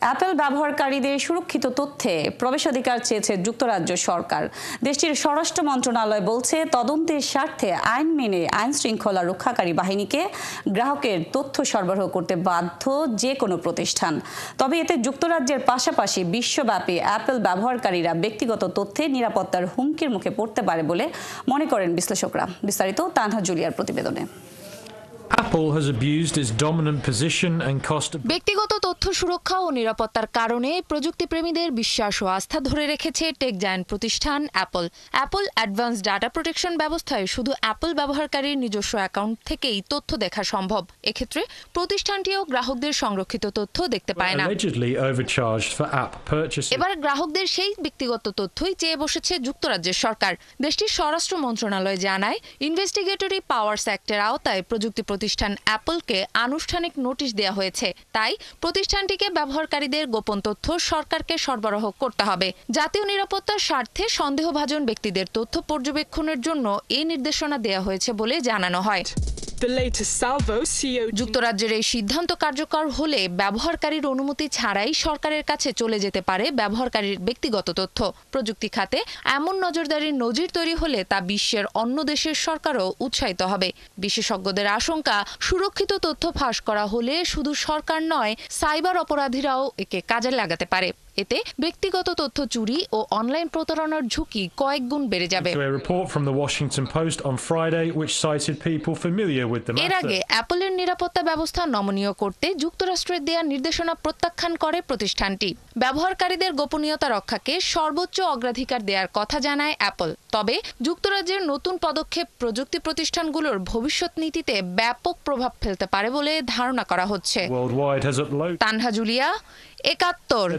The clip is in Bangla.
অ্যাপল ব্যবহারকারীদের সুরক্ষিত তথ্যে প্রবেশাধিকার চেয়েছে যুক্তরাজ্য সরকার। দেশটির স্বরাষ্ট্র মন্ত্রণালয় বলছে, তদন্তের স্বার্থে আইন মেনে আইন শৃঙ্খলা রক্ষাকারী বাহিনীকে গ্রাহকের তথ্য সরবরাহ করতে বাধ্য যে কোনো প্রতিষ্ঠান। তবে এতে যুক্তরাজ্যের পাশাপাশি বিশ্বব্যাপী অ্যাপল ব্যবহারকারীরা ব্যক্তিগত তথ্যের নিরাপত্তার হুমকির মুখে পড়তে পারে বলে মনে করেন বিশ্লেষকরা। বিস্তারিত তানহা জুলিয়ার প্রতিবেদনে। Apple has abused its dominant position and cost. ব্যক্তিগত তথ্য সুরক্ষা ও নিরাপত্তার কারণে প্রযুক্তিপ্রেমীদের বিশ্বাস ও আস্থা ধরে রেখেছে টেক জায়ান্ট প্রতিষ্ঠান Apple. Apple advance data protection ব্যবস্থায় শুধু অ্যাপল ব্যবহারকারীর নিজস্ব অ্যাকাউন্ট থেকেই তথ্য দেখা সম্ভব। এক্ষেত্রে প্রতিষ্ঠানটিও গ্রাহকদের সংরক্ষিত তথ্য দেখতে পায় না। এবার গ্রাহকদের সেই ব্যক্তিগত তথ্যই চেয়ে বসেছে যুক্তরাজ্যের সরকার। দেশটির স্বরাষ্ট্র মন্ত্রণালয় জানায়, ইনভেস্টিগেটরি পাওয়ার্স অ্যাক্টের আওতায় প্রযুক্তি প্রতিষ্ঠান অ্যাপলকে আনুষ্ঠানিক নোটিশ দেওয়া হয়েছে। তাই প্রতিষ্ঠানটিকে ব্যবহারকারীদের গোপন তথ্য সরকারকে সরবরাহ করতে হবে। জাতীয় নিরাপত্তার স্বার্থে সন্দেহভাজন ব্যক্তিদের তথ্য পর্যবেক্ষণের জন্য এই নির্দেশনা দেওয়া হয়েছে বলে জানানো হয়। যুক্তরাজ্যের এই সিদ্ধান্ত কার্যকর হলে ব্যবহারকারীর অনুমতি ছাড়াই সরকারের কাছে চলে যেতে পারে ব্যবহারকারীর ব্যক্তিগত তথ্য। প্রযুক্তি খাতে এমন নজরদারির নজির তৈরি হলে তা বিশ্বের অন্য দেশের সরকারও উৎসাহিত হবে। বিশেষজ্ঞদের আশঙ্কা, সুরক্ষিত তথ্য ফাঁস করা হলে শুধু সরকার নয়, সাইবার অপরাধীরাও একে কাজে লাগাতে পারে। এতে ব্যক্তিগত তথ্য চুরি ও অনলাইন প্রতারণার ঝুঁকি কয়েক গুণ বেড়ে যাবে। এর আগে অ্যাপলের নিরাপত্তা ব্যবস্থা নমনীয় করতে যুক্তরাষ্ট্রের দেয়া নির্দেশনা প্রত্যাখ্যান করে প্রতিষ্ঠানটি। ব্যবহারকারীদের গোপনীয়তা রক্ষাকে সর্বোচ্চ অগ্রাধিকার দেওয়ার কথা জানায় অ্যাপল। তবে যুক্তরাজ্যের নতুন পদক্ষেপ প্রযুক্তি প্রতিষ্ঠানগুলোর ভবিষ্যৎ নীতিতে ব্যাপক প্রভাব ফেলতে পারে বলে ধারণা করা হচ্ছে। তানহা জুলিয়া, ৭১।